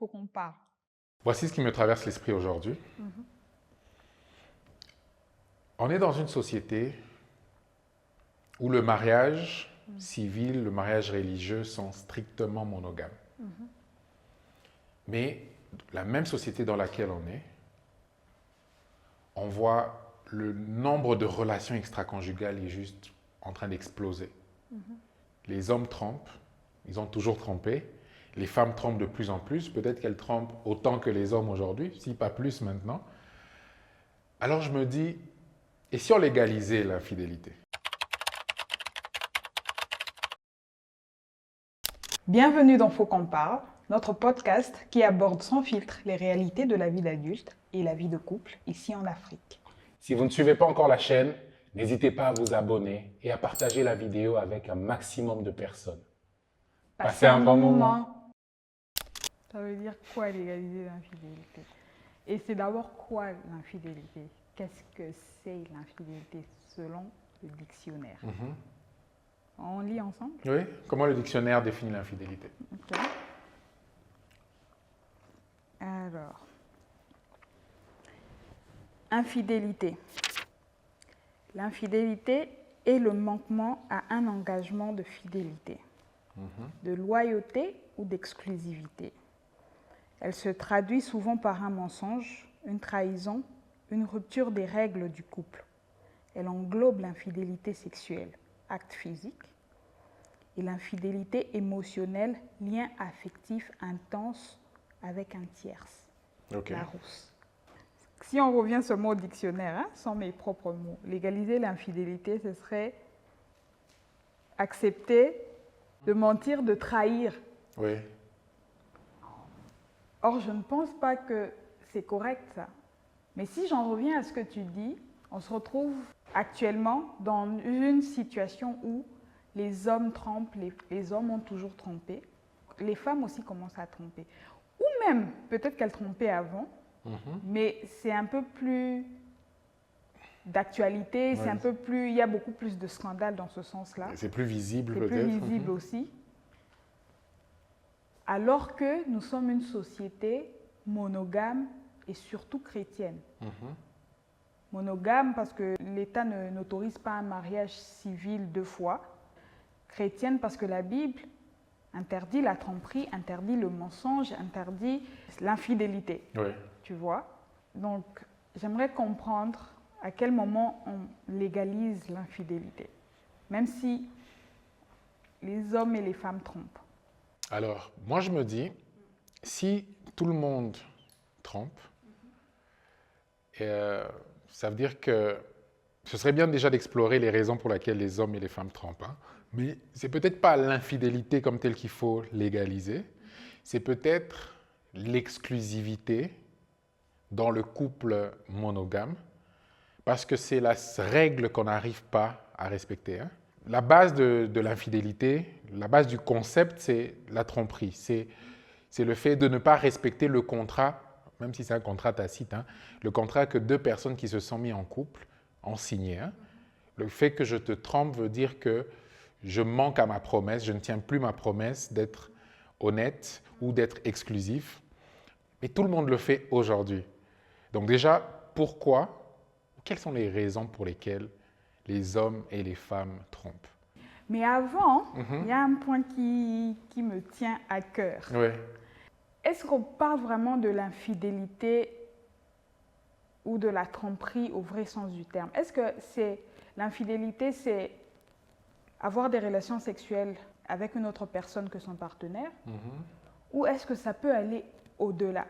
faut qu'on parle. Voici ce qui me traverse l'esprit aujourd'hui. On est dans une société où le mariage civil, le mariage religieux sont strictement monogames. Mais la même société dans laquelle on voit le nombre de relations extra-conjugales est juste en train d'exploser. Les hommes trompent, ils ont toujours trompé. Les femmes trompent de plus en plus. Peut-être qu'elles trompent autant que les hommes aujourd'hui, si pas plus maintenant. Alors je me dis, et si on légalisait l'infidélité? Bienvenue dans Faut qu'on parle, notre podcast qui aborde sans filtre les réalités de la vie d'adulte et la vie de couple ici en Afrique. Si vous ne suivez pas encore la chaîne, n'hésitez pas à vous abonner et à partager la vidéo avec un maximum de personnes. Passez un bon moment. Ça veut dire quoi légaliser l'infidélité? Et c'est d'abord quoi l'infidélité? Qu'est-ce que c'est l'infidélité selon le dictionnaire? On lit ensemble? Oui, comment le dictionnaire définit l'infidélité? Ok. Alors, infidélité. L'infidélité est le manquement à un engagement de fidélité, de loyauté ou d'exclusivité. Elle se traduit souvent par un mensonge, une trahison, une rupture des règles du couple. Elle englobe l'infidélité sexuelle, acte physique, et l'infidélité émotionnelle, lien affectif intense avec un tierce, la rousse. Si on revient seulement au dictionnaire, sans mes propres mots, légaliser l'infidélité, ce serait accepter de mentir, de trahir. Oui. Or, je ne pense pas que c'est correct, ça. Mais si j'en reviens à ce que tu dis, on se retrouve actuellement dans une situation où les hommes trompent, les hommes ont toujours trompé. Les femmes aussi commencent à tromper. Ou même, peut-être qu'elles trompaient avant, mais c'est un peu plus d'actualité, c'est un peu plus, il y a beaucoup plus de scandales dans ce sens-là. C'est plus visible peut-être. C'est plus visible aussi. Alors que nous sommes une société monogame et surtout chrétienne. Monogame parce que l'État n'autorise pas un mariage civil 2 fois. Chrétienne parce que la Bible interdit la tromperie, interdit le mensonge, interdit l'infidélité. Oui. Tu vois? Donc, j'aimerais comprendre à quel moment on légalise l'infidélité, même si les hommes et les femmes trompent. Alors, moi je me dis, si tout le monde trompe, ça veut dire que ce serait bien déjà d'explorer les raisons pour lesquelles les hommes et les femmes trompent. Mais c'est peut-être pas l'infidélité comme telle qu'il faut légaliser, c'est peut-être l'exclusivité dans le couple monogame, parce que c'est la règle qu'on n'arrive pas à respecter. La base de l'infidélité, la base du concept, c'est la tromperie. C'est le fait de ne pas respecter le contrat, même si c'est un contrat tacite, le contrat que 2 personnes qui se sont mis en couple ont signé. Le fait que je te trompe veut dire que je manque à ma promesse, je ne tiens plus ma promesse d'être honnête ou d'être exclusif. Mais tout le monde le fait aujourd'hui. Donc déjà, pourquoi, quelles sont les raisons pour lesquelles les hommes et les femmes trompent? Mais avant, il y a un point qui me tient à cœur. Oui. Est-ce qu'on parle vraiment de l'infidélité ou de la tromperie au vrai sens du terme? Est-ce que l'infidélité, c'est avoir des relations sexuelles avec une autre personne que son partenaire? Ou est-ce que ça peut aller au-delà?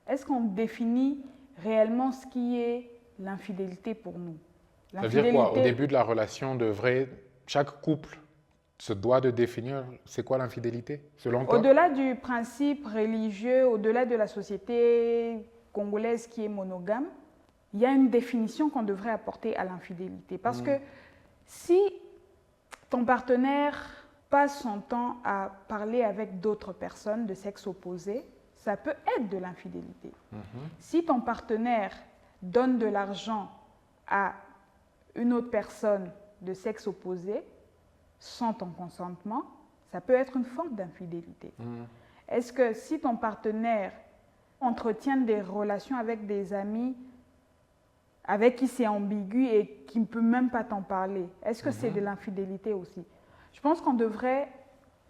Est-ce qu'on définit réellement ce qui est l'infidélité pour nous? Ça veut dire quoi? Au début de la relation, chaque couple se doit de définir c'est quoi l'infidélité, selon toi? Au-delà du principe religieux, au-delà de la société congolaise qui est monogame, il y a une définition qu'on devrait apporter à l'infidélité. Parce que si ton partenaire passe son temps à parler avec d'autres personnes de sexe opposé, ça peut être de l'infidélité. Si ton partenaire donne de l'argent à une autre personne de sexe opposé, sans ton consentement, ça peut être une forme d'infidélité. Est-ce que si ton partenaire entretient des relations avec des amis avec qui c'est ambigu et qui ne peut même pas t'en parler, est-ce que c'est de l'infidélité aussi? Je pense qu'on devrait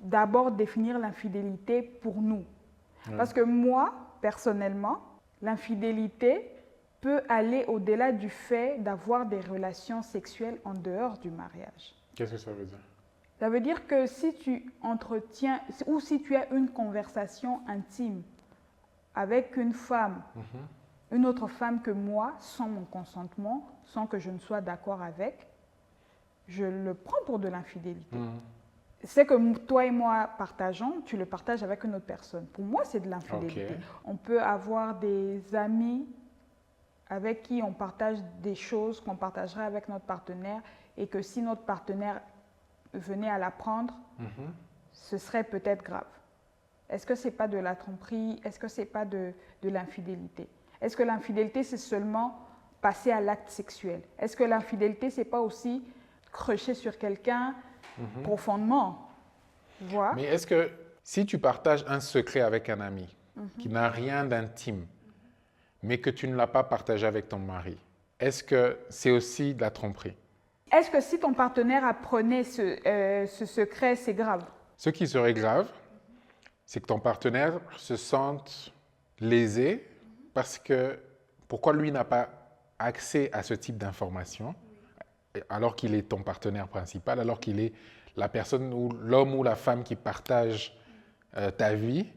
d'abord définir l'infidélité pour nous. Parce que moi, personnellement, l'infidélité peut aller au-delà du fait d'avoir des relations sexuelles en dehors du mariage. Qu'est-ce que ça veut dire? Ça veut dire que si tu entretiens ou si tu as une conversation intime avec une femme, une autre femme que moi, sans mon consentement, sans que je ne sois d'accord avec, je le prends pour de l'infidélité. C'est que toi et moi partageons, tu le partages avec une autre personne. Pour moi, c'est de l'infidélité. On peut avoir des amis avec qui on partage des choses qu'on partagerait avec notre partenaire et que si notre partenaire venait à l'apprendre, ce serait peut-être grave. Est-ce que ce n'est pas de la tromperie? Est-ce que ce n'est pas de l'infidélité? Est-ce que l'infidélité, c'est seulement passer à l'acte sexuel? Est-ce que l'infidélité, ce n'est pas aussi crocher sur quelqu'un profondément? Voilà. Mais est-ce que si tu partages un secret avec un ami qui n'a rien d'intime, mais que tu ne l'as pas partagé avec ton mari, est-ce que c'est aussi de la tromperie? Est-ce que si ton partenaire apprenait ce secret, c'est grave? Ce qui serait grave, c'est que ton partenaire se sente lésé parce que pourquoi lui n'a pas accès à ce type d'informations alors qu'il est ton partenaire principal, alors qu'il est la personne ou l'homme ou la femme qui partage ta vie,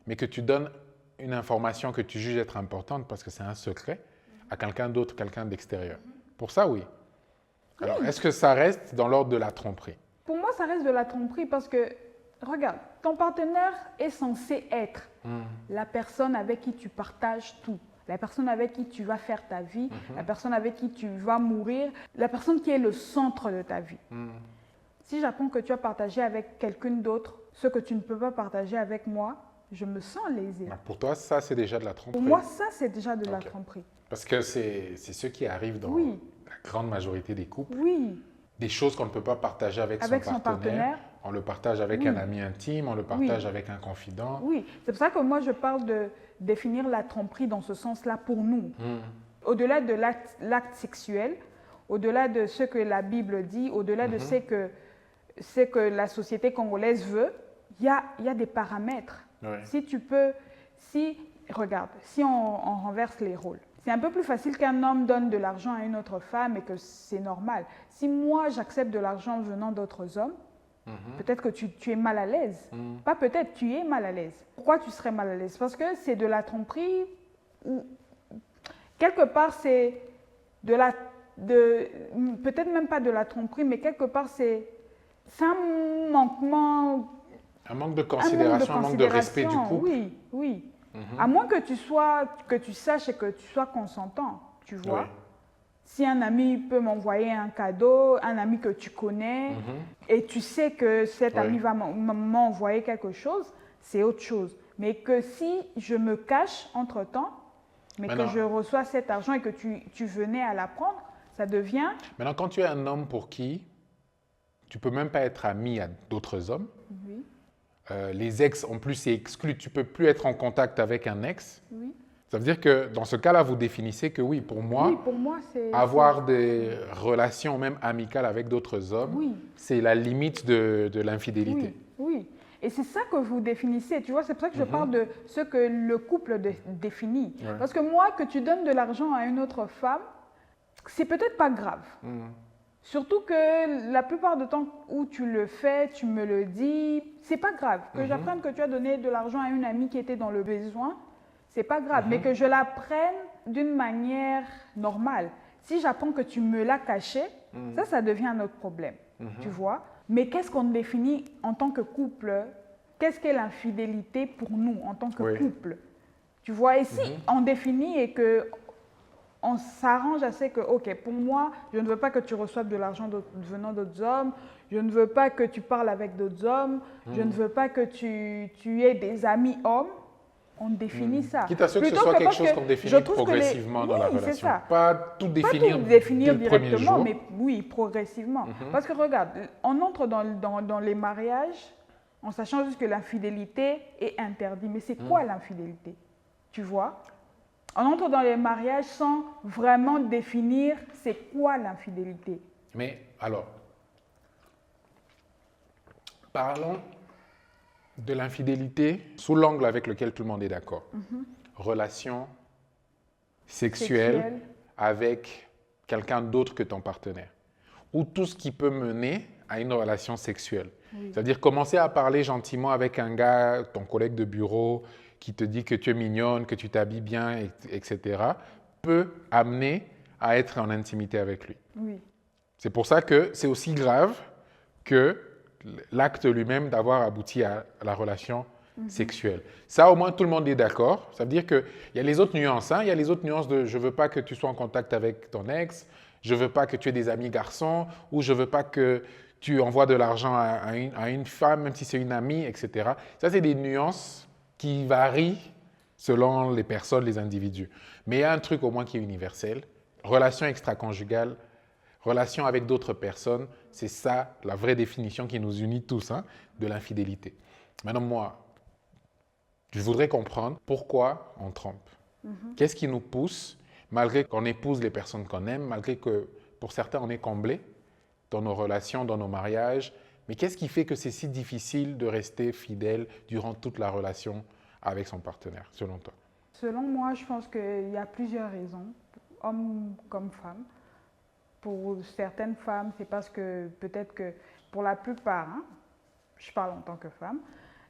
mais que tu donnes une information que tu juges être importante parce que c'est un secret à quelqu'un d'autre, quelqu'un d'extérieur. Pour ça, oui. Alors, est-ce que ça reste dans l'ordre de la tromperie? Pour moi, ça reste de la tromperie parce que, regarde, ton partenaire est censé être la personne avec qui tu partages tout, la personne avec qui tu vas faire ta vie, la personne avec qui tu vas mourir, la personne qui est le centre de ta vie. Si j'apprends que tu as partagé avec quelqu'un d'autre ce que tu ne peux pas partager avec moi, je me sens lésée. Pour toi, ça, c'est déjà de la tromperie? Pour moi, ça, c'est déjà de la tromperie. Parce que c'est ce qui arrive dans la grande majorité des couples. Oui. Des choses qu'on ne peut pas partager avec son partenaire. On le partage avec un ami intime, on le partage avec un confident. Oui, c'est pour ça que moi, je parle de définir la tromperie dans ce sens-là pour nous. Au-delà de l'acte sexuel, au-delà de ce que la Bible dit, au-delà de ce que la société congolaise veut, il y a des paramètres. Si tu peux, regarde, si on renverse les rôles, c'est un peu plus facile qu'un homme donne de l'argent à une autre femme et que c'est normal. Si moi, j'accepte de l'argent venant d'autres hommes, peut-être que tu es mal à l'aise. Pas peut-être, tu es mal à l'aise. Pourquoi tu serais mal à l'aise? Parce que c'est de la tromperie. Quelque part, c'est peut-être même pas de la tromperie, mais quelque part, c'est un manquement. Un manque de considération, un manque de respect du couple. Oui, oui. À moins que tu saches et que tu sois consentant, tu vois. Si un ami peut m'envoyer un cadeau, un ami que tu connais, et tu sais que cet ami va m'envoyer quelque chose, c'est autre chose. Mais que si je me cache entre-temps, mais que je reçois cet argent et que tu venais à l'apprendre, ça devient… Maintenant, quand tu es un homme pour qui tu ne peux même pas être ami à d'autres hommes, les ex, en plus, c'est exclu. Tu ne peux plus être en contact avec un ex. Ça veut dire que dans ce cas-là, vous définissez que oui, pour moi avoir des relations même amicales avec d'autres hommes, c'est la limite de l'infidélité. Oui. Et c'est ça que vous définissez. Tu vois, c'est pour ça que je parle de ce que le couple définit. Parce que moi, que tu donnes de l'argent à une autre femme, c'est peut-être pas grave. Surtout que la plupart du temps où tu le fais, tu me le dis, c'est pas grave. Que j'apprenne que tu as donné de l'argent à une amie qui était dans le besoin, c'est pas grave. Mais que je l'apprenne d'une manière normale. Si j'apprends que tu me l'as caché, ça devient un autre problème. Tu vois? Mais qu'est-ce qu'on définit en tant que couple? Qu'est-ce qu'est l'infidélité pour nous en tant que couple? Tu vois? Et si on définit et que on s'arrange assez que, ok, pour moi, je ne veux pas que tu reçoives de l'argent venant d'autres hommes, je ne veux pas que tu parles avec d'autres hommes, je ne veux pas que tu aies des amis hommes, on définit ça. Quitte à ce que ce soit quelque chose qu'on définit progressivement dans la relation. Ça. Pas tout définir directement, mais oui, progressivement. Parce que regarde, on entre dans les mariages en sachant juste que l'infidélité est interdite. Mais c'est quoi l'infidélité? Tu vois? On entre dans les mariages sans vraiment définir c'est quoi l'infidélité. Mais alors, parlons de l'infidélité sous l'angle avec lequel tout le monde est d'accord. Relation sexuelle avec quelqu'un d'autre que ton partenaire. Ou tout ce qui peut mener à une relation sexuelle. Oui. C'est-à-dire commencer à parler gentiment avec un gars, ton collègue de bureau, qui te dit que tu es mignonne, que tu t'habilles bien, etc., peut amener à être en intimité avec lui. Oui. C'est pour ça que c'est aussi grave que l'acte lui-même d'avoir abouti à la relation sexuelle. Ça, au moins, tout le monde est d'accord. Ça veut dire qu'il y a les autres nuances. Il y a les autres nuances de « je ne veux pas que tu sois en contact avec ton ex », « je ne veux pas que tu aies des amis garçons » ou « je ne veux pas que tu envoies de l'argent à une femme, même si c'est une amie », etc. Ça, c'est des nuances qui varient selon les personnes, les individus. Mais il y a un truc au moins qui est universel. Relation extra-conjugale, relation avec d'autres personnes, c'est ça la vraie définition qui nous unit tous, de l'infidélité. Maintenant, moi, je voudrais comprendre pourquoi on trompe. Qu'est-ce qui nous pousse, malgré qu'on épouse les personnes qu'on aime, malgré que pour certains on est comblé dans nos relations, dans nos mariages, mais qu'est-ce qui fait que c'est si difficile de rester fidèle durant toute la relation avec son partenaire, selon toi? Selon moi, je pense qu'il y a plusieurs raisons, hommes comme femmes. Pour certaines femmes, c'est parce que peut-être que pour la plupart, je parle en tant que femme,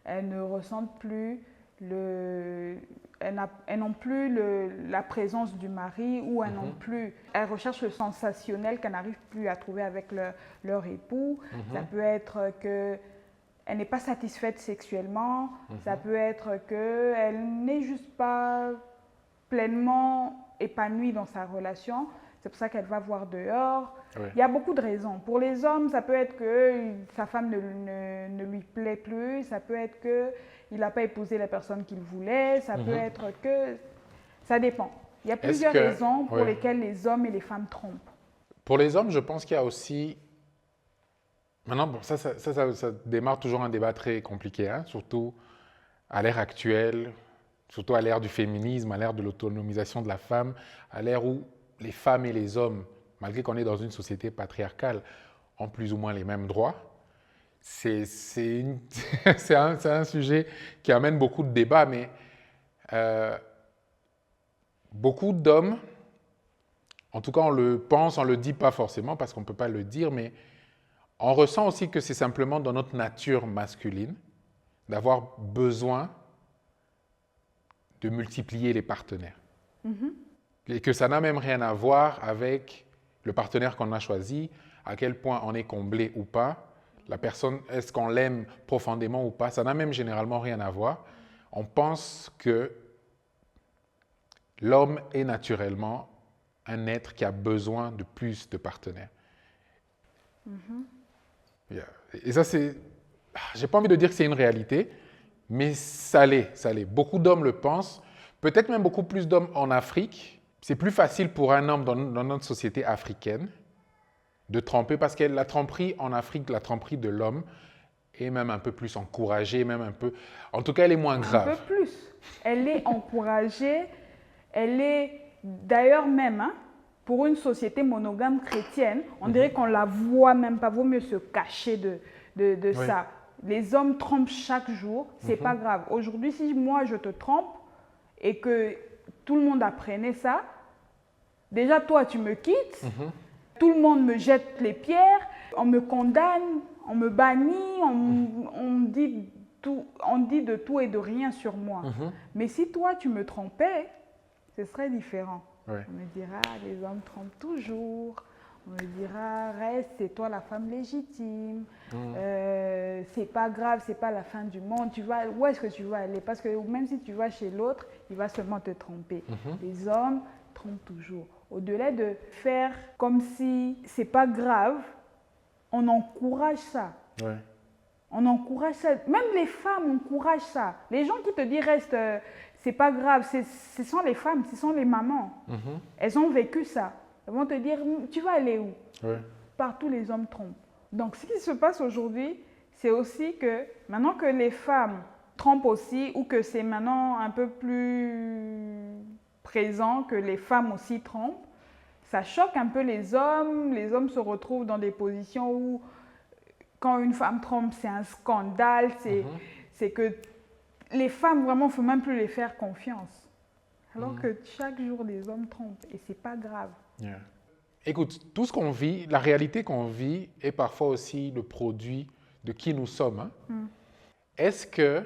elles ne ressentent plus elles n'ont plus la présence du mari ou elles recherchent le sensationnel qu'elles n'arrivent plus à trouver avec leur époux. Ça peut être qu'elle n'est pas satisfaite sexuellement, ça peut être qu'elle n'est juste pas pleinement épanouie dans sa relation. C'est pour ça qu'elle va voir dehors. Oui. Il y a beaucoup de raisons. Pour les hommes, ça peut être que sa femme ne lui plaît plus. Ça peut être qu'il n'a pas épousé la personne qu'il voulait. Ça peut être que... Ça dépend. Il y a plusieurs raisons pour lesquelles les hommes et les femmes trompent. Pour les hommes, je pense qu'il y a aussi... Maintenant, bon, ça démarre toujours un débat très compliqué, surtout à l'ère actuelle, surtout à l'ère du féminisme, à l'ère de l'autonomisation de la femme, à l'ère où les femmes et les hommes, malgré qu'on est dans une société patriarcale, ont plus ou moins les mêmes droits. C'est un sujet qui amène beaucoup de débats, mais beaucoup d'hommes, en tout cas on le pense, on ne le dit pas forcément parce qu'on ne peut pas le dire, mais on ressent aussi que c'est simplement dans notre nature masculine d'avoir besoin de multiplier les partenaires. Et que ça n'a même rien à voir avec le partenaire qu'on a choisi, à quel point on est comblé ou pas, la personne, est-ce qu'on l'aime profondément ou pas, ça n'a même généralement rien à voir. On pense que l'homme est naturellement un être qui a besoin de plus de partenaires. Et ça, c'est... J'ai pas envie de dire que c'est une réalité, mais ça l'est. Beaucoup d'hommes le pensent, peut-être même beaucoup plus d'hommes en Afrique. C'est plus facile pour un homme dans notre société africaine de tromper parce que la tromperie en Afrique, la tromperie de l'homme est même un peu plus encouragée, même un peu... En tout cas, elle est moins grave. Un peu plus. Elle est encouragée. Elle est d'ailleurs même, pour une société monogame chrétienne, on dirait qu'on la voit même pas. Vaut mieux se cacher de ça. Les hommes trompent chaque jour, c'est pas grave. Aujourd'hui, si moi je te trompe et que tout le monde apprenait ça, déjà toi tu me quittes, tout le monde me jette les pierres, on me condamne, on me bannit, on dit de tout et de rien sur moi. Mais si toi tu me trompais, ce serait différent. On me dira, les hommes trompent toujours. On me dira, reste, c'est toi la femme légitime. C'est pas grave, c'est pas la fin du monde. Où est-ce que tu vas aller? Parce que même si tu vas chez l'autre, il va seulement te tromper. Les hommes trompent toujours. Au-delà de faire comme si c'est pas grave, on encourage ça. On encourage ça. Même les femmes encouragent ça. Les gens qui te disent reste, c'est pas grave, ce sont les femmes, ce sont les mamans. Elles ont vécu ça. Elles vont te dire, tu vas aller où? Partout, les hommes trompent. Donc, ce qui se passe aujourd'hui, c'est aussi que maintenant que les femmes trompent aussi, ou que c'est maintenant un peu plus présent que les femmes aussi trompent, ça choque un peu les hommes. Les hommes se retrouvent dans des positions où, quand une femme trompe, c'est un scandale, c'est que les femmes, vraiment, il ne faut même plus les faire confiance. Alors que chaque jour, les hommes trompent, et ce n'est pas grave. Yeah. Écoute, tout ce qu'on vit, la réalité qu'on vit est parfois aussi le produit de qui nous sommes. Hein? Est-ce que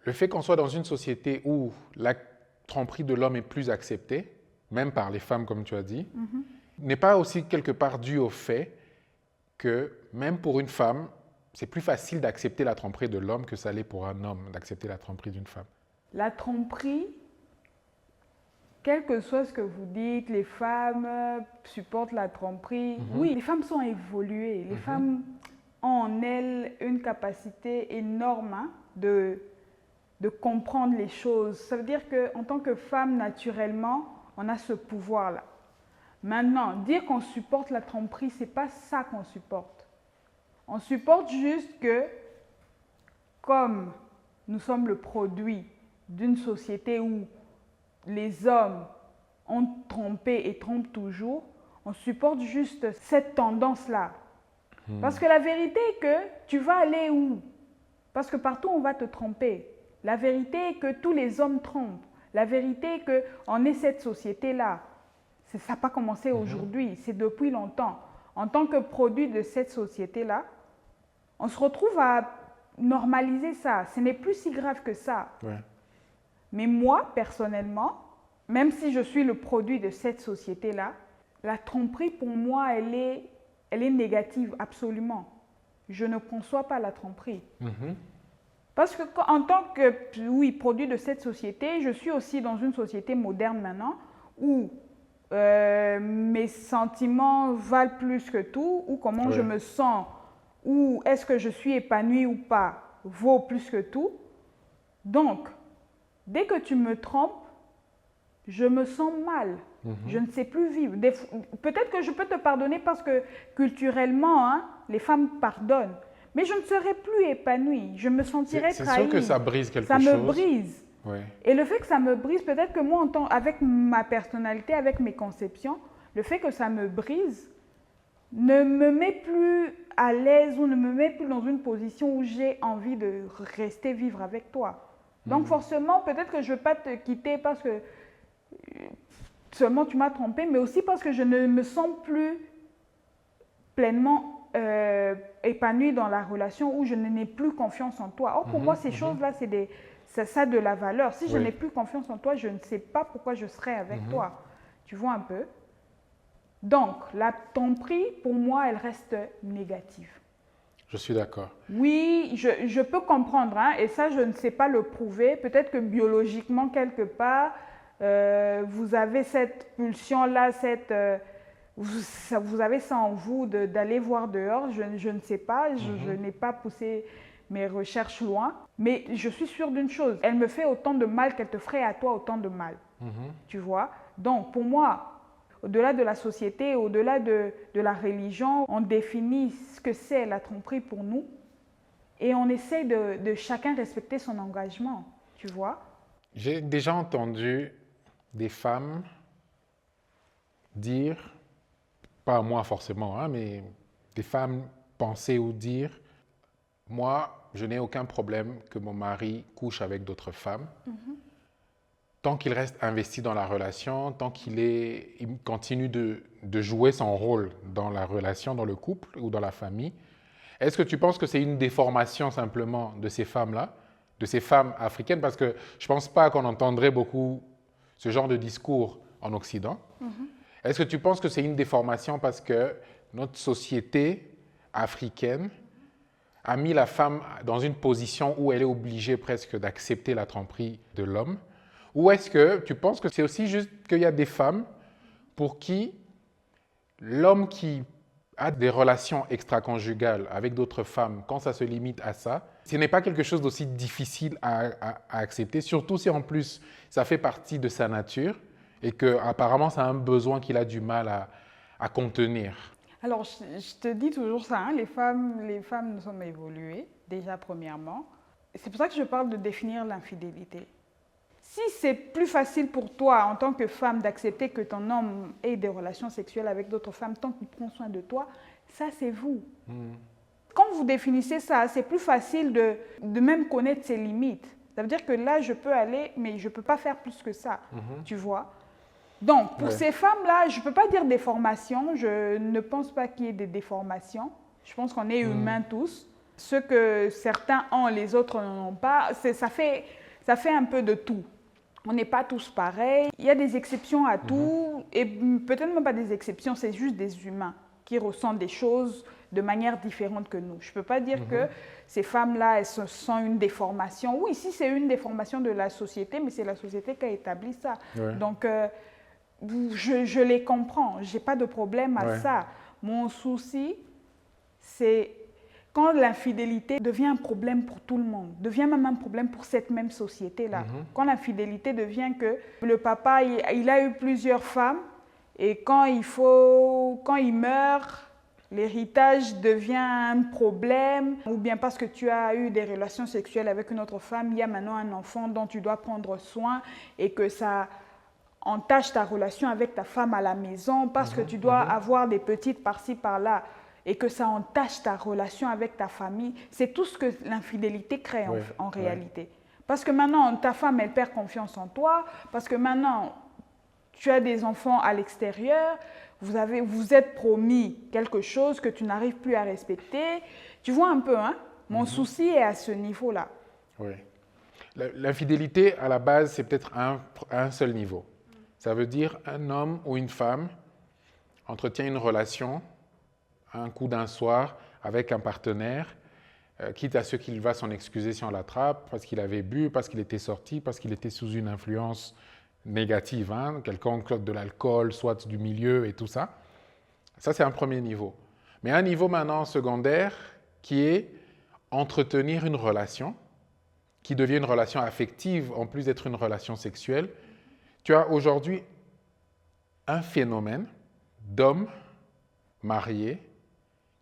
le fait qu'on soit dans une société où la tromperie de l'homme est plus acceptée, même par les femmes, comme tu as dit, n'est pas aussi quelque part dû au fait que même pour une femme, c'est plus facile d'accepter la tromperie de l'homme que ça l'est pour un homme d'accepter la tromperie d'une femme? La tromperie, quel que soit ce que vous dites, les femmes supportent la tromperie. Oui, les femmes sont évoluées. Les femmes ont en elles une capacité énorme, hein, de comprendre les choses. Ça veut dire qu'en tant que femme, naturellement, on a ce pouvoir-là. Maintenant, dire qu'on supporte la tromperie, ce n'est pas ça qu'on supporte. On supporte juste que, comme nous sommes le produit d'une société où les hommes ont trompé et trompent toujours, on supporte juste cette tendance-là. Parce que la vérité est que tu vas aller où? Parce que partout on va te tromper. La vérité est que tous les hommes trompent. La vérité est qu'on est cette société-là. Ça n'a pas commencé aujourd'hui, c'est depuis longtemps. En tant que produit de cette société-là, on se retrouve à normaliser ça. Ce n'est plus si grave que ça. Ouais. Mais moi, personnellement, même si je suis le produit de cette société-là, la tromperie, pour moi, elle est négative, absolument. Je ne conçois pas la tromperie. Parce que en tant que, oui, produit de cette société, je suis aussi dans une société moderne maintenant, où mes sentiments valent plus que tout, ou comment je me sens, ou est-ce que je suis épanouie ou pas, vaut plus que tout. Donc, dès que tu me trompes, je me sens mal. Je ne sais plus vivre. Peut-être que je peux te pardonner parce que culturellement, hein, les femmes pardonnent. Mais je ne serai plus épanouie. Je me sentirai trahie. C'est sûr que ça brise quelque chose. Ça me brise. Ouais. Et le fait que ça me brise, peut-être que moi, avec ma personnalité, avec mes conceptions, le fait que ça me brise ne me met plus à l'aise ou ne me met plus dans une position où j'ai envie de rester vivre avec toi. Donc forcément, peut-être que je ne vais pas te quitter parce que seulement tu m'as trompé, mais aussi parce que je ne me sens plus pleinement épanouie dans la relation, où je n'ai plus confiance en toi. Or, pour moi, ces choses-là, c'est ça de la valeur. Si je n'ai plus confiance en toi, je ne sais pas pourquoi je serai avec toi. Tu vois un peu? Donc, la tromperie, pour moi, elle reste négative. Je suis d'accord. Oui, je peux comprendre, hein, et ça, je ne sais pas le prouver. Peut-être que biologiquement, quelque part, vous avez cette pulsion-là, vous avez ça en vous d'aller voir dehors. Je ne sais pas, je n'ai pas poussé mes recherches loin. Mais je suis sûre d'une chose, elle me fait autant de mal qu'elle te ferait à toi autant de mal. Tu vois? Donc, pour moi, au-delà de la société, au-delà de la religion, on définit ce que c'est la tromperie pour nous et on essaie de chacun respecter son engagement, tu vois. J'ai déjà entendu des femmes dire, pas moi forcément, hein, mais des femmes penser ou dire, moi, je n'ai aucun problème que mon mari couche avec d'autres femmes. Tant qu'il reste investi dans la relation, tant qu'il continue de jouer son rôle dans la relation, dans le couple ou dans la famille. Est-ce que tu penses que c'est une déformation simplement de ces femmes-là, de ces femmes africaines? Parce que je ne pense pas qu'on entendrait beaucoup ce genre de discours en Occident. Est-ce que tu penses que c'est une déformation parce que notre société africaine a mis la femme dans une position où elle est obligée presque d'accepter la tromperie de l'homme? Ou est-ce que tu penses que c'est aussi juste qu'il y a des femmes pour qui l'homme qui a des relations extra-conjugales avec d'autres femmes, quand ça se limite à ça, ce n'est pas quelque chose d'aussi difficile à accepter, surtout si en plus ça fait partie de sa nature et qu'apparemment c'est un besoin qu'il a du mal à contenir? Alors, je te dis toujours ça, hein, les femmes nous sommes évoluées. déjà premièrement. C'est pour ça que je parle de définir l'infidélité. Si c'est plus facile pour toi en tant que femme d'accepter que ton homme ait des relations sexuelles avec d'autres femmes tant qu'il prend soin de toi, ça c'est vous. Quand vous définissez ça, c'est plus facile de même connaître ses limites. Ça veut dire que là, je peux aller, mais je ne peux pas faire plus que ça, tu vois. Donc, pour ces femmes-là, je ne peux pas dire déformation. Je ne pense pas qu'il y ait des déformations. Je pense qu'on est humains tous. Ce que certains ont, les autres n'en ont pas, ça fait un peu de tout. On n'est pas tous pareils. Il y a des exceptions à tout. Et peut-être même pas des exceptions, c'est juste des humains qui ressentent des choses de manière différente que nous. Je ne peux pas dire que ces femmes-là, elles sont une déformation. Oui, si c'est une déformation de la société, mais c'est la société qui a établi ça. Ouais. Donc, je les comprends. Je n'ai pas de problème à ça. Mon souci, c'est quand l'infidélité devient un problème pour tout le monde, devient même un problème pour cette même société-là. Quand l'infidélité devient que le papa, il a eu plusieurs femmes et quand il meurt, l'héritage devient un problème, ou bien parce que tu as eu des relations sexuelles avec une autre femme, il y a maintenant un enfant dont tu dois prendre soin et que ça entache ta relation avec ta femme à la maison, parce que tu dois avoir des petites par-ci, par-là, et que ça entache ta relation avec ta famille. C'est tout ce que l'infidélité crée en réalité. Parce que maintenant, ta femme, elle perd confiance en toi, parce que maintenant, tu as des enfants à l'extérieur, vous êtes promis quelque chose que tu n'arrives plus à respecter. Tu vois un peu, hein? Mon souci est à ce niveau-là. Oui. L'infidélité, à la base, c'est peut-être un seul niveau. Ça veut dire un homme ou une femme entretient une relation un coup d'un soir avec un partenaire, quitte à ce qu'il va s'en excuser si on l'attrape, parce qu'il avait bu, parce qu'il était sorti, parce qu'il était sous une influence négative, quelconque de l'alcool, soit du milieu et tout ça. Ça, c'est un premier niveau. Mais un niveau maintenant secondaire qui est entretenir une relation, qui devient une relation affective en plus d'être une relation sexuelle. Tu as aujourd'hui un phénomène d'hommes mariés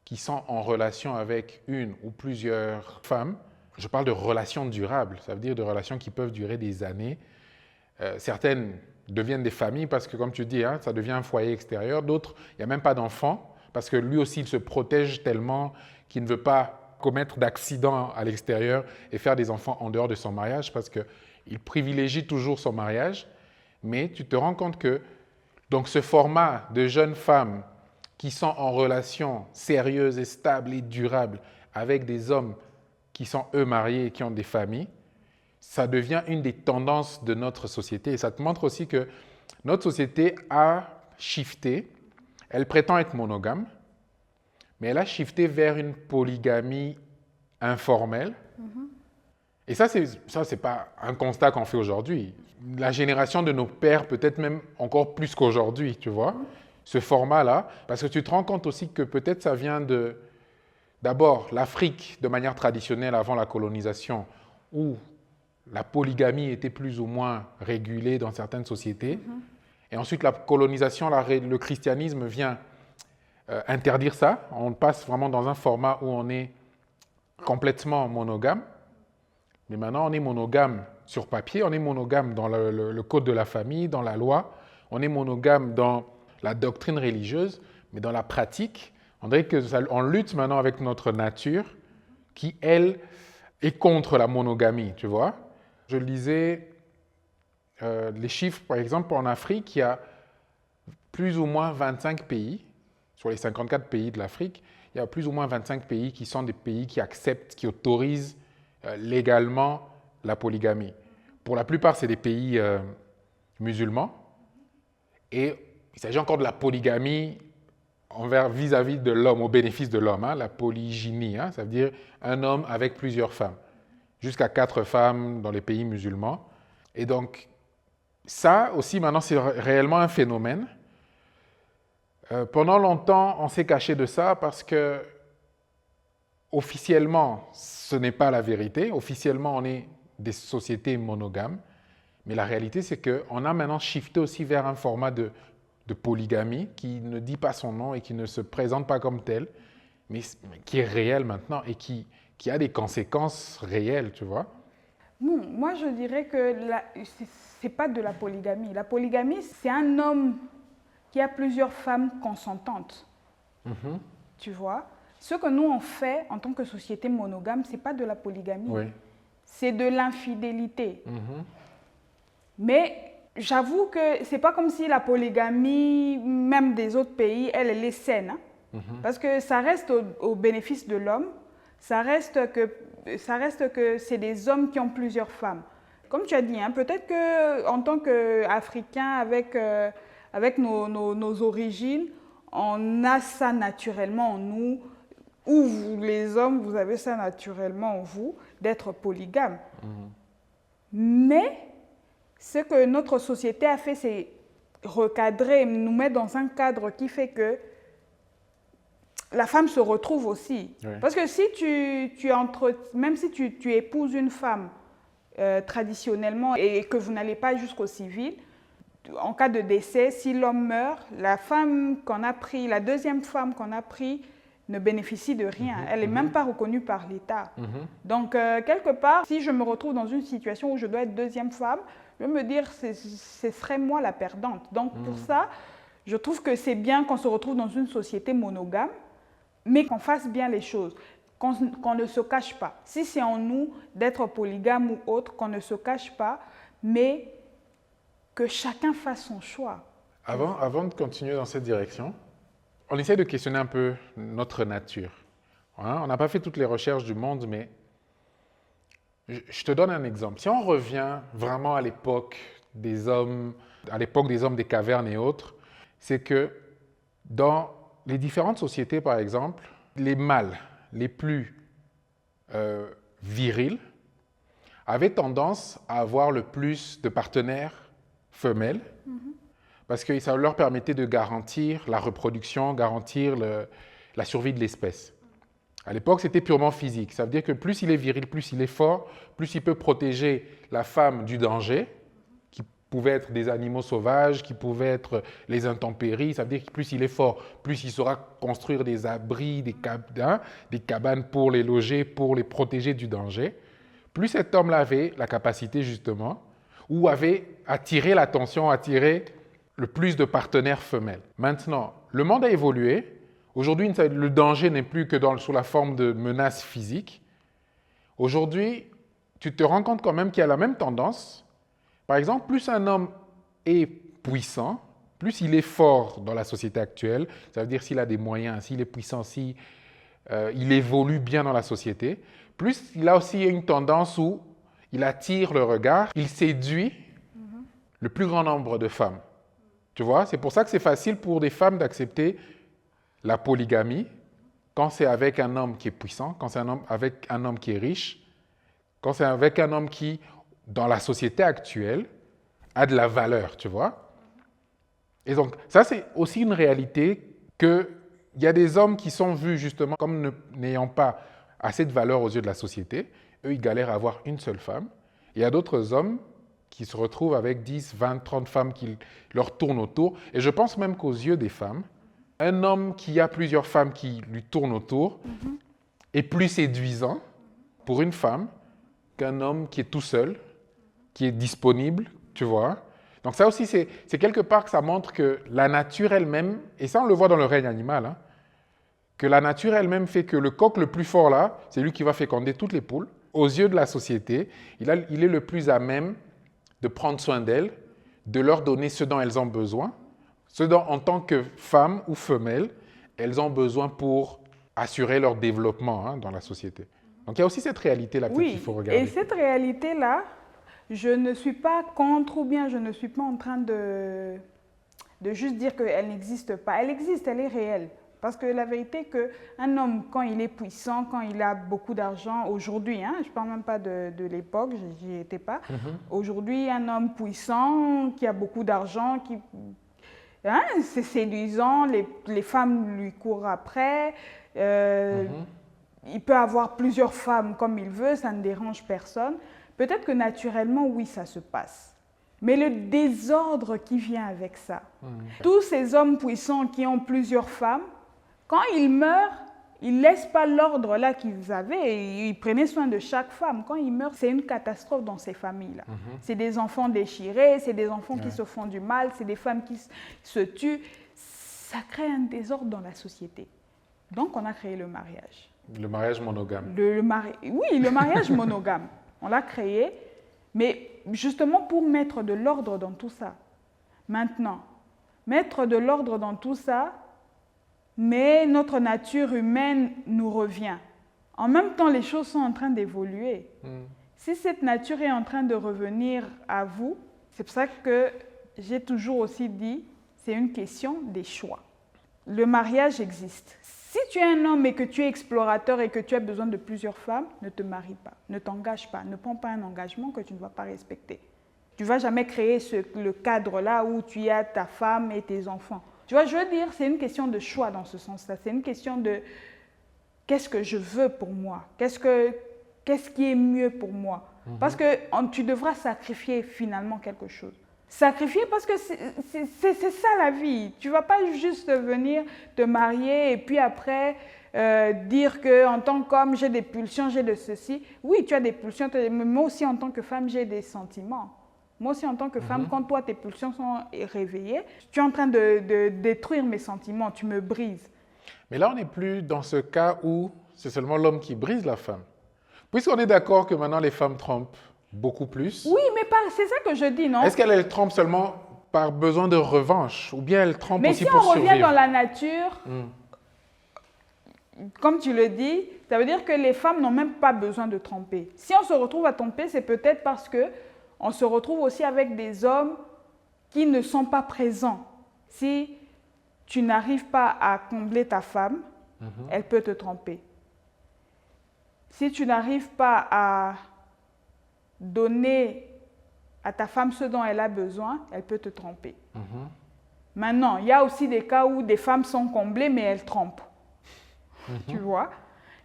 qui sont en relation avec une ou plusieurs femmes. Je parle de relations durables, ça veut dire de relations qui peuvent durer des années. Certaines deviennent des familles parce que, comme tu dis, ça devient un foyer extérieur. D'autres, il n'y a même pas d'enfants parce que lui aussi, il se protège tellement qu'il ne veut pas commettre d'accidents à l'extérieur et faire des enfants en dehors de son mariage parce qu'il privilégie toujours son mariage. Mais tu te rends compte que donc, ce format de jeunes femmes qui sont en relation sérieuse et stable et durable avec des hommes qui sont eux mariés et qui ont des familles, ça devient une des tendances de notre société. Et ça te montre aussi que notre société a shifté. Elle prétend être monogame, mais elle a shifté vers une polygamie informelle. Et ça, c'est pas un constat qu'on fait aujourd'hui. La génération de nos pères, peut-être même encore plus qu'aujourd'hui, tu vois, ce format-là, parce que tu te rends compte aussi que peut-être ça vient d'abord l'Afrique de manière traditionnelle avant la colonisation, où la polygamie était plus ou moins régulée dans certaines sociétés. Et ensuite, la colonisation, le christianisme vient interdire ça. On passe vraiment dans un format où on est complètement monogame. Mais maintenant, on est monogame sur papier, on est monogame dans le code de la famille, dans la loi, on est monogame dans la doctrine religieuse, mais dans la pratique, on dirait qu'on lutte maintenant avec notre nature qui, elle, est contre la monogamie, tu vois. Je lisais les chiffres, par exemple, en Afrique, il y a plus ou moins 25 pays, sur les 54 pays de l'Afrique, il y a plus ou moins 25 pays qui sont des pays qui acceptent, qui autorisent légalement la polygamie. Pour la plupart, c'est des pays musulmans. Et il s'agit encore de la polygamie vis-à-vis de l'homme, au bénéfice de l'homme, la polygynie, ça veut dire un homme avec plusieurs femmes, jusqu'à 4 femmes dans les pays musulmans. Et donc, ça aussi, maintenant, c'est réellement un phénomène. Pendant longtemps, on s'est caché de ça parce que officiellement, ce n'est pas la vérité. Officiellement, on est des sociétés monogames. Mais la réalité, c'est qu'on a maintenant shifté aussi vers un format de polygamie qui ne dit pas son nom et qui ne se présente pas comme tel, mais qui est réel maintenant et qui qui a des conséquences réelles, tu vois. Bon, moi, je dirais que c'est pas de la polygamie. La polygamie, c'est un homme qui a plusieurs femmes consentantes. Tu vois? Ce que nous, on fait en tant que société monogame, c'est pas de la polygamie. Oui. C'est de l'infidélité. Mais j'avoue que c'est pas comme si la polygamie, même des autres pays, elle est saine. Hein? Parce que ça reste au bénéfice de l'homme. Ça reste que c'est des hommes qui ont plusieurs femmes. Comme tu as dit, hein, peut-être qu'en tant qu'Africains, avec nos origines, on a ça naturellement en nous, ou vous, les hommes, vous avez ça naturellement en vous, d'être polygame. Mais ce que notre société a fait, c'est recadrer, nous mettre dans un cadre qui fait que la femme se retrouve aussi. Oui. Parce que si même si tu épouses une femme traditionnellement et que vous n'allez pas jusqu'au civil, en cas de décès, si l'homme meurt, la femme qu'on a pris, la deuxième femme qu'on a pris, ne bénéficie de rien. Elle n'est même pas reconnue par l'État. Donc, quelque part, si je me retrouve dans une situation où je dois être deuxième femme, je vais me dire que ce serait moi la perdante. Donc, pour ça, je trouve que c'est bien qu'on se retrouve dans une société monogame, mais qu'on fasse bien les choses, qu'on ne se cache pas. Si c'est en nous d'être polygame ou autre, qu'on ne se cache pas, mais que chacun fasse son choix. Avant de continuer dans cette direction, on essaie de questionner un peu notre nature. Hein? On n'a pas fait toutes les recherches du monde, mais je te donne un exemple. Si on revient vraiment à l'époque des hommes des cavernes et autres, c'est que dans les différentes sociétés, par exemple, les mâles les plus virils avaient tendance à avoir le plus de partenaires femelles parce que ça leur permettait de garantir la reproduction, garantir la survie de l'espèce. À l'époque, c'était purement physique. Ça veut dire que plus il est viril, plus il est fort, plus il peut protéger la femme du danger, qui pouvait être des animaux sauvages, qui pouvaient être les intempéries. Ça veut dire que plus il est fort, plus il saura construire des abris, des cabanes pour les loger, pour les protéger du danger. Plus cet homme-là avait la capacité, justement, ou avait attiré l'attention, attiré le plus de partenaires femelles. Maintenant, le monde a évolué. Aujourd'hui, le danger n'est plus que sous la forme de menaces physiques. Aujourd'hui, tu te rends compte quand même qu'il y a la même tendance. Par exemple, plus un homme est puissant, plus il est fort dans la société actuelle, ça veut dire s'il a des moyens, s'il est puissant, s'il évolue bien dans la société, plus il a aussi une tendance où il attire le regard, il séduit le plus grand nombre de femmes. Tu vois, c'est pour ça que c'est facile pour des femmes d'accepter la polygamie quand c'est avec un homme qui est puissant, quand c'est avec un homme qui est riche, quand c'est avec un homme qui, dans la société actuelle, a de la valeur, tu vois. Et donc, ça, c'est aussi une réalité qu'il y a des hommes qui sont vus justement comme n'ayant pas assez de valeur aux yeux de la société. Eux, ils galèrent à avoir une seule femme. Il y a d'autres hommes qui se retrouvent avec 10, 20, 30 femmes qui leur tournent autour. Et je pense même qu'aux yeux des femmes, un homme qui a plusieurs femmes qui lui tournent autour est plus séduisant pour une femme qu'un homme qui est tout seul, qui est disponible, tu vois. Donc ça aussi, c'est quelque part que ça montre que la nature elle-même, et ça on le voit dans le règne animal, hein, que la nature elle-même fait que le coq le plus fort là, c'est lui qui va féconder toutes les poules. Aux yeux de la société, il est le plus à même de prendre soin d'elles, de leur donner ce dont elles ont besoin, ce dont, en tant que femmes ou femelles, elles ont besoin pour assurer leur développement dans la société. Donc il y a aussi cette réalité-là qu'il faut regarder. Et cette réalité-là, je ne suis pas contre ou bien je ne suis pas en train de juste dire qu'elle n'existe pas. Elle existe, elle est réelle. Parce que la vérité est qu'un homme, quand il est puissant, quand il a beaucoup d'argent, aujourd'hui, je ne parle même pas de l'époque, j'y étais pas. Aujourd'hui, un homme puissant, qui a beaucoup d'argent, c'est séduisant, les femmes lui courent après, il peut avoir plusieurs femmes comme il veut, ça ne dérange personne. Peut-être que naturellement, oui, ça se passe. Mais le désordre qui vient avec ça, tous ces hommes puissants qui ont plusieurs femmes, quand ils meurent, ils ne laissent pas l'ordre là qu'ils avaient. Et ils prenaient soin de chaque femme. Quand ils meurent, c'est une catastrophe dans ces familles-là. C'est des enfants déchirés, c'est des enfants qui se font du mal, c'est des femmes qui se tuent. Ça crée un désordre dans la société. Donc, on a créé le mariage. Le mariage monogame. Oui, le mariage monogame. On l'a créé, mais justement pour mettre de l'ordre dans tout ça. Maintenant, mettre de l'ordre dans tout ça, mais notre nature humaine nous revient. En même temps, les choses sont en train d'évoluer. Si cette nature est en train de revenir à vous, c'est pour ça que j'ai toujours aussi dit, c'est une question des choix. Le mariage existe. Si tu es un homme et que tu es explorateur et que tu as besoin de plusieurs femmes, ne te marie pas, ne t'engage pas, ne prends pas un engagement que tu ne vas pas respecter. Tu ne vas jamais créer le cadre-là où tu as ta femme et tes enfants. Tu vois, je veux dire, c'est une question de choix dans ce sens-là. C'est une question de qu'est-ce que je veux pour moi? Qu'est-ce qui est mieux pour moi? Parce que tu devras sacrifier finalement quelque chose. Sacrifier parce que c'est ça la vie. Tu ne vas pas juste venir te marier et puis après dire qu'en tant qu'homme, j'ai des pulsions, j'ai de ceci. Oui, tu as des pulsions, mais moi aussi en tant que femme, j'ai des sentiments. Moi aussi en tant que femme, quand toi, tes pulsions sont réveillées, tu es en train de détruire mes sentiments, tu me brises. Mais là, on n'est plus dans ce cas où c'est seulement l'homme qui brise la femme. Puisqu'on est d'accord que maintenant les femmes trompent beaucoup plus. Oui, mais c'est ça que je dis, non? Est-ce qu'elle trompe seulement par besoin de revanche ou bien elle trompe aussi si pour survivre? Mais si on revient dans la nature, comme tu le dis, ça veut dire que les femmes n'ont même pas besoin de tromper. Si on se retrouve à tromper, c'est peut-être parce qu'on se retrouve aussi avec des hommes qui ne sont pas présents. Si tu n'arrives pas à combler ta femme, elle peut te tromper. Si tu n'arrives pas à donner à ta femme ce dont elle a besoin, elle peut te tromper. Maintenant, il y a aussi des cas où des femmes sont comblées, mais elles trompent. Tu vois?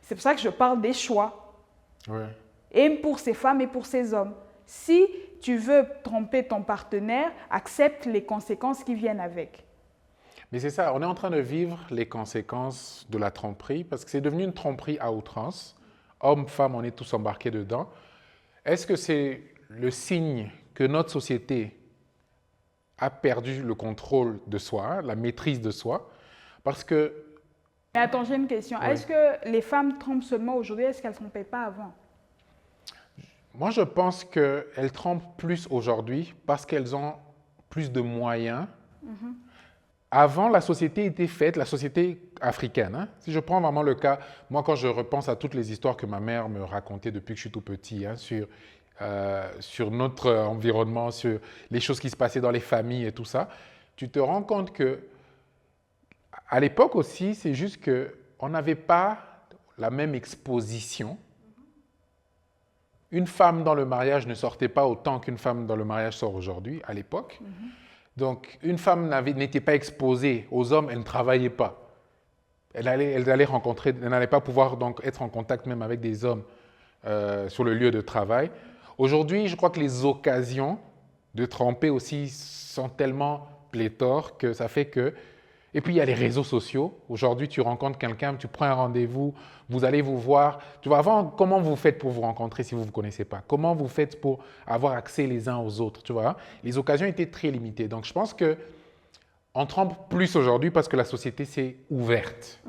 C'est pour ça que je parle des choix. Ouais. Et pour ces femmes et pour ces hommes. Si tu veux tromper ton partenaire, accepte les conséquences qui viennent avec. Mais c'est ça, on est en train de vivre les conséquences de la tromperie parce que c'est devenu une tromperie à outrance. Hommes, femmes, on est tous embarqués dedans. Est-ce que c'est le signe que notre société a perdu le contrôle de soi, la maîtrise de soi? Parce que... Mais attends, j'ai une question. Oui. Est-ce que les femmes trompent seulement aujourd'hui? Est-ce qu'elles ne trompaient pas avant? Moi, je pense qu'elles trompent plus aujourd'hui parce qu'elles ont plus de moyens. Avant, la société était faite, la société africaine. Hein. Si je prends vraiment le cas, moi, quand je repense à toutes les histoires que ma mère me racontait depuis que je suis tout petit, hein, sur notre environnement, sur les choses qui se passaient dans les familles et tout ça, tu te rends compte que à l'époque aussi, c'est juste qu'on n'avait pas la même exposition. Une femme dans le mariage ne sortait pas autant qu'une femme dans le mariage sort aujourd'hui, à l'époque. Donc, une femme n'était pas exposée aux hommes, elle ne travaillait pas. Elle n'allait pas pouvoir donc être en contact même avec des hommes sur le lieu de travail. Aujourd'hui, je crois que les occasions de tromper aussi sont tellement pléthores que ça fait que... Et puis, il y a les réseaux sociaux. Aujourd'hui, tu rencontres quelqu'un, tu prends un rendez-vous, vous allez vous voir. Tu vois, avant, comment vous faites pour vous rencontrer si vous ne vous connaissez pas? Comment vous faites pour avoir accès les uns aux autres? Tu vois, les occasions étaient très limitées. Donc, je pense qu'on trompe plus aujourd'hui parce que la société s'est ouverte.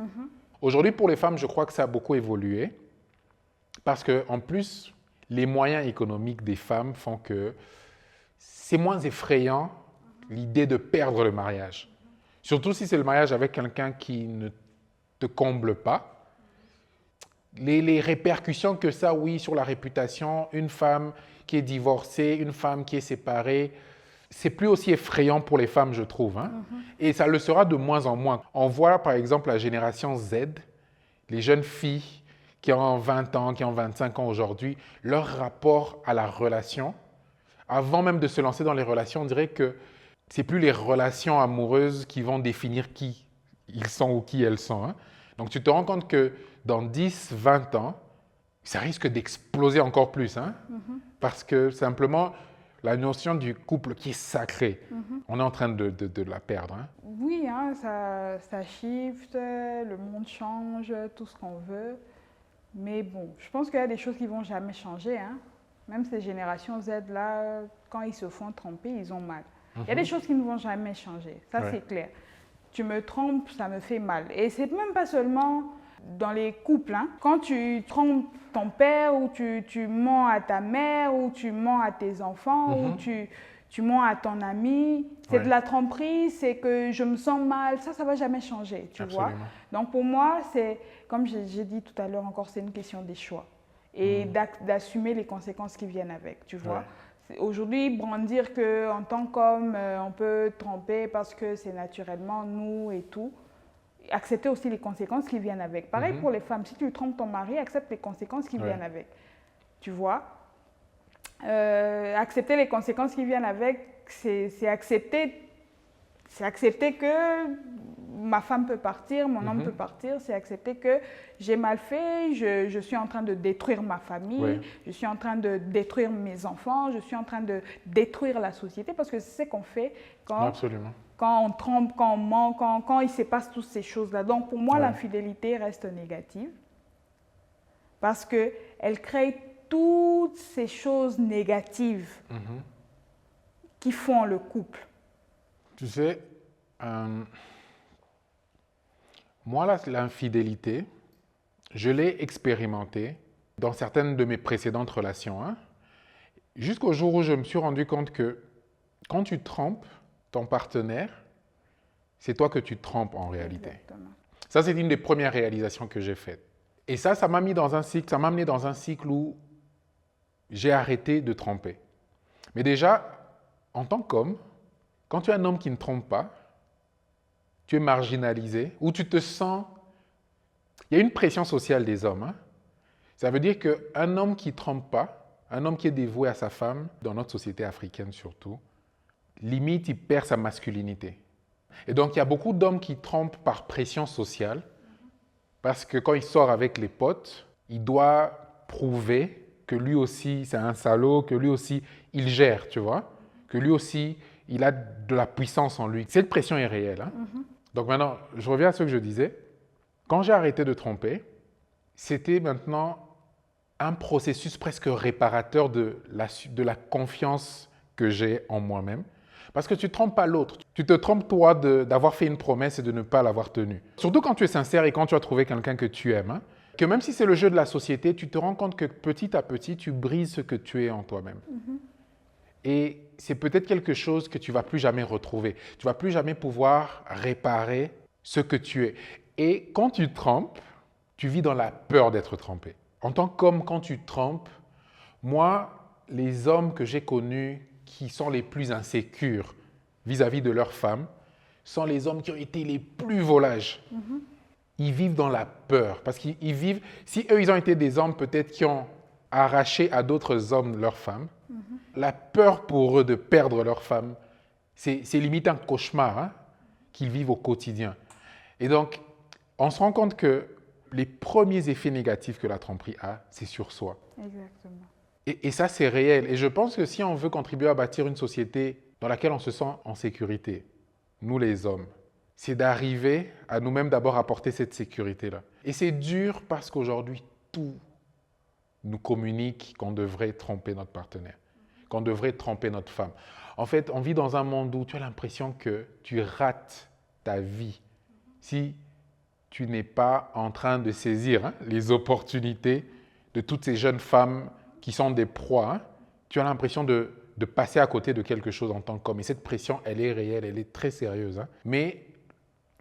Aujourd'hui, pour les femmes, je crois que ça a beaucoup évolué parce qu'en plus, les moyens économiques des femmes font que c'est moins effrayant l'idée de perdre le mariage. Surtout si c'est le mariage avec quelqu'un qui ne te comble pas. Les répercussions que ça, oui, sur la réputation, une femme qui est divorcée, une femme qui est séparée, c'est plus aussi effrayant pour les femmes, je trouve. Hein? Et ça le sera de moins en moins. On voit par exemple la génération Z, les jeunes filles qui ont 20 ans, qui ont 25 ans aujourd'hui, leur rapport à la relation, avant même de se lancer dans les relations, on dirait que c'est plus les relations amoureuses qui vont définir qui ils sont ou qui elles sont. Hein. Donc, tu te rends compte que dans 10, 20 ans, ça risque d'exploser encore plus. Hein. Parce que simplement, la notion du couple qui est sacré, on est en train de la perdre. Hein. Oui, hein, ça shift, le monde change, tout ce qu'on veut. Mais bon, je pense qu'il y a des choses qui vont jamais changer, hein. Même ces générations Z là, quand ils se font tromper, ils ont mal. Il y a des choses qui ne vont jamais changer, ça Ouais. c'est clair. Tu me trompes, ça me fait mal. Et c'est même pas seulement dans les couples, hein. Quand tu trompes ton père ou tu mens à ta mère ou tu mens à tes enfants ou tu mens à ton ami, c'est Ouais. de la tromperie, c'est que je me sens mal, ça va jamais changer, tu vois. Absolument. Donc pour moi, c'est, comme j'ai dit tout à l'heure encore, c'est une question des choix et d'assumer les conséquences qui viennent avec, tu vois. Ouais. Aujourd'hui, brandir qu'en tant qu'homme, on peut tromper parce que c'est naturellement nous et tout, accepter aussi les conséquences qui viennent avec. Pareil pour les femmes, si tu trompes ton mari, accepte les conséquences qui viennent avec, tu vois. Accepter les conséquences qui viennent avec, c'est accepter que ma femme peut partir, mon homme peut partir, c'est accepter que j'ai mal fait, je suis en train de détruire ma famille, je suis en train de détruire mes enfants, je suis en train de détruire la société, parce que c'est ce qu'on fait quand on trompe, quand on ment, quand il se passe toutes ces choses-là. Donc pour moi, l'infidélité reste négative, parce qu'elle crée toutes ces choses négatives qui font le couple. Tu sais, moi, l'infidélité, je l'ai expérimenté dans certaines de mes précédentes relations, hein, jusqu'au jour où je me suis rendu compte que quand tu trompes ton partenaire, c'est toi que tu trompes en réalité. Exactement. Ça, c'est une des premières réalisations que j'ai faites. Et ça m'a mis dans un cycle, ça m'a amené dans un cycle où j'ai arrêté de tromper. Mais déjà, en tant qu'homme, quand tu es un homme qui ne trompe pas, tu es marginalisé, ou tu te sens... Il y a une pression sociale des hommes. Hein. Ça veut dire qu'un homme qui ne trompe pas, un homme qui est dévoué à sa femme, dans notre société africaine surtout, limite, il perd sa masculinité. Et donc, il y a beaucoup d'hommes qui trompent par pression sociale, parce que quand il sort avec les potes, il doit prouver que lui aussi, c'est un salaud, que lui aussi, il gère, tu vois, que lui aussi, il a de la puissance en lui. Cette pression est réelle. Hein. Donc maintenant, je reviens à ce que je disais. Quand j'ai arrêté de tromper, c'était maintenant un processus presque réparateur de la confiance que j'ai en moi-même. Parce que tu ne trompes pas l'autre. Tu te trompes toi d'avoir fait une promesse et de ne pas l'avoir tenue. Surtout quand tu es sincère et quand tu as trouvé quelqu'un que tu aimes. Hein, que même si c'est le jeu de la société, tu te rends compte que petit à petit, tu brises ce que tu es en toi-même. Et c'est peut-être quelque chose que tu ne vas plus jamais retrouver. Tu ne vas plus jamais pouvoir réparer ce que tu es. Et quand tu trompes, tu vis dans la peur d'être trompé. En tant qu'homme, quand tu trompes, moi, les hommes que j'ai connus qui sont les plus insécures vis-à-vis de leurs femmes sont les hommes qui ont été les plus volages. Ils vivent dans la peur. Parce qu'ils vivent... Si eux, ils ont été des hommes peut-être qui ont arraché à d'autres hommes leurs femmes, la peur pour eux de perdre leur femme, c'est limite un cauchemar hein, qu'ils vivent au quotidien. Et donc, on se rend compte que les premiers effets négatifs que la tromperie a, c'est sur soi. Exactement. Et ça, c'est réel. Et je pense que si on veut contribuer à bâtir une société dans laquelle on se sent en sécurité, nous les hommes, c'est d'arriver à nous-mêmes d'abord apporter cette sécurité-là. Et c'est dur parce qu'aujourd'hui, tout nous communique qu'on devrait tromper notre partenaire, qu'on devrait tromper notre femme. En fait, on vit dans un monde où tu as l'impression que tu rates ta vie si tu n'es pas en train de saisir hein, les opportunités de toutes ces jeunes femmes qui sont des proies. Hein. Tu as l'impression de passer à côté de quelque chose en tant qu'homme. Et cette pression, elle est réelle, elle est très sérieuse. Hein. Mais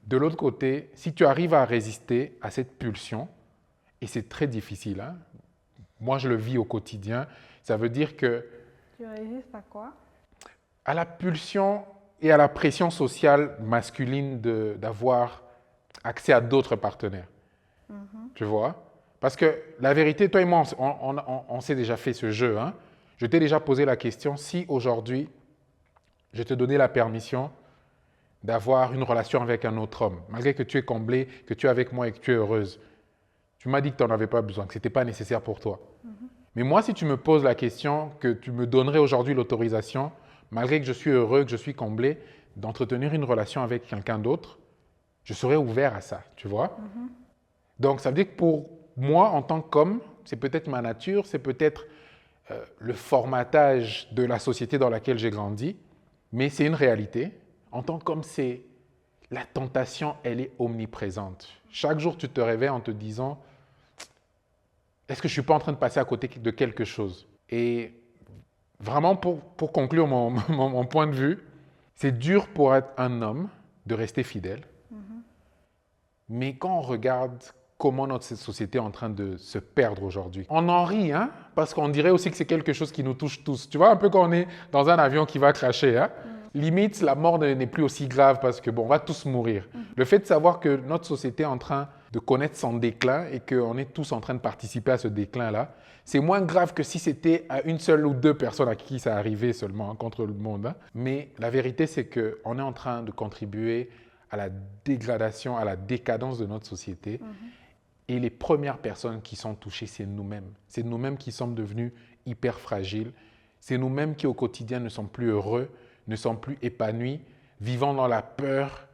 de l'autre côté, si tu arrives à résister à cette pulsion, et c'est très difficile, hein, moi je le vis au quotidien, ça veut dire que... Tu résistes à quoi? À la pulsion et à la pression sociale masculine d'avoir accès à d'autres partenaires. Tu vois? Parce que la vérité, toi et moi, on s'est déjà fait ce jeu. Hein? Je t'ai déjà posé la question, si aujourd'hui, je te donnais la permission d'avoir une relation avec un autre homme, malgré que tu es comblée, que tu es avec moi et que tu es heureuse, tu m'as dit que tu n'en avais pas besoin, que ce n'était pas nécessaire pour toi. Mais moi, si tu me poses la question, que tu me donnerais aujourd'hui l'autorisation, malgré que je suis heureux, que je suis comblé, d'entretenir une relation avec quelqu'un d'autre, je serais ouvert à ça, tu vois. Donc, ça veut dire que pour moi, en tant qu'homme, c'est peut-être ma nature, c'est peut-être le formatage de la société dans laquelle j'ai grandi, mais c'est une réalité. En tant qu'homme, la tentation, elle est omniprésente. Chaque jour, tu te réveilles en te disant, est-ce que je ne suis pas en train de passer à côté de quelque chose? Et vraiment, pour conclure mon point de vue, c'est dur pour être un homme de rester fidèle. Mais quand on regarde comment notre société est en train de se perdre aujourd'hui, on en rit, hein, parce qu'on dirait aussi que c'est quelque chose qui nous touche tous. Tu vois, un peu quand on est dans un avion qui va crasher, hein, limite, la mort n'est plus aussi grave parce que, bon, on va tous mourir. Le fait de savoir que notre société est en train de connaître son déclin et qu'on est tous en train de participer à ce déclin-là, c'est moins grave que si c'était à une seule ou deux personnes à qui ça arrivait seulement, hein, contre le monde. Hein. Mais la vérité, c'est qu'on est en train de contribuer à la dégradation, à la décadence de notre société. Et les premières personnes qui sont touchées, c'est nous-mêmes. C'est nous-mêmes qui sommes devenus hyper fragiles. C'est nous-mêmes qui, au quotidien, ne sommes plus heureux, ne sommes plus épanouis, vivant dans la peur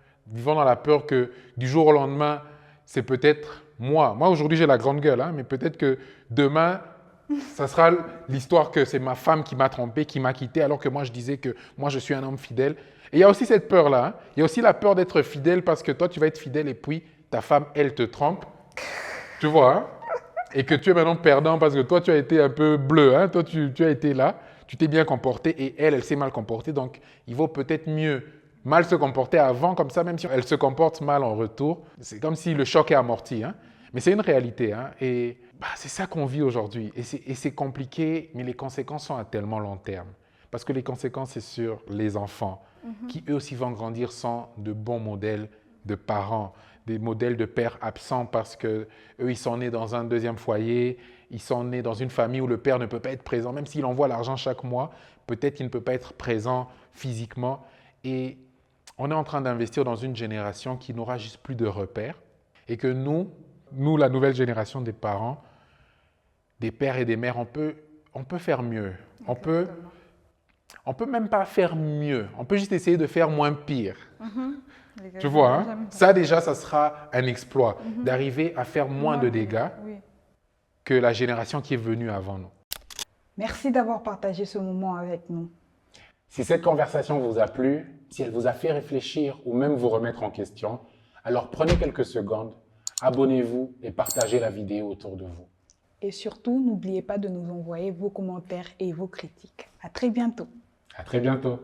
que du jour au lendemain, c'est peut-être moi. Moi, aujourd'hui, j'ai la grande gueule, hein, mais peut-être que demain, ça sera l'histoire que c'est ma femme qui m'a trompé, qui m'a quitté, alors que moi, je disais que moi, je suis un homme fidèle. Et il y a aussi cette peur-là. Hein. Il y a aussi la peur d'être fidèle parce que toi, tu vas être fidèle et puis ta femme, elle te trompe. Tu vois, hein? Et que tu es maintenant perdant parce que toi, tu as été un peu bleu. Hein? Toi, tu as été là, tu t'es bien comporté et elle s'est mal comportée. Donc, il vaut peut-être mieux mal se comporter avant, comme ça, même si elle se comporte mal en retour. C'est comme si le choc est amorti. Hein? Mais c'est une réalité. Hein? Et c'est ça qu'on vit aujourd'hui. Et c'est compliqué, mais les conséquences sont à tellement long terme. Parce que les conséquences, c'est sur les enfants, qui eux aussi vont grandir sans de bons modèles de parents, des modèles de pères absents parce qu'eux, ils sont nés dans un deuxième foyer, ils sont nés dans une famille où le père ne peut pas être présent, même s'il envoie l'argent chaque mois, peut-être qu'il ne peut pas être présent physiquement. Et on est en train d'investir dans une génération qui n'aura juste plus de repères et que nous, la nouvelle génération des parents, des pères et des mères, on peut faire mieux. On peut même pas faire mieux. On peut juste essayer de faire moins pire. Tu vois, hein? Ça déjà, ça sera un exploit, d'arriver à faire moins de dégâts que la génération qui est venue avant nous. Merci d'avoir partagé ce moment avec nous. Si cette conversation vous a plu, si elle vous a fait réfléchir ou même vous remettre en question, alors prenez quelques secondes, abonnez-vous et partagez la vidéo autour de vous. Et surtout, n'oubliez pas de nous envoyer vos commentaires et vos critiques. À très bientôt. À très bientôt.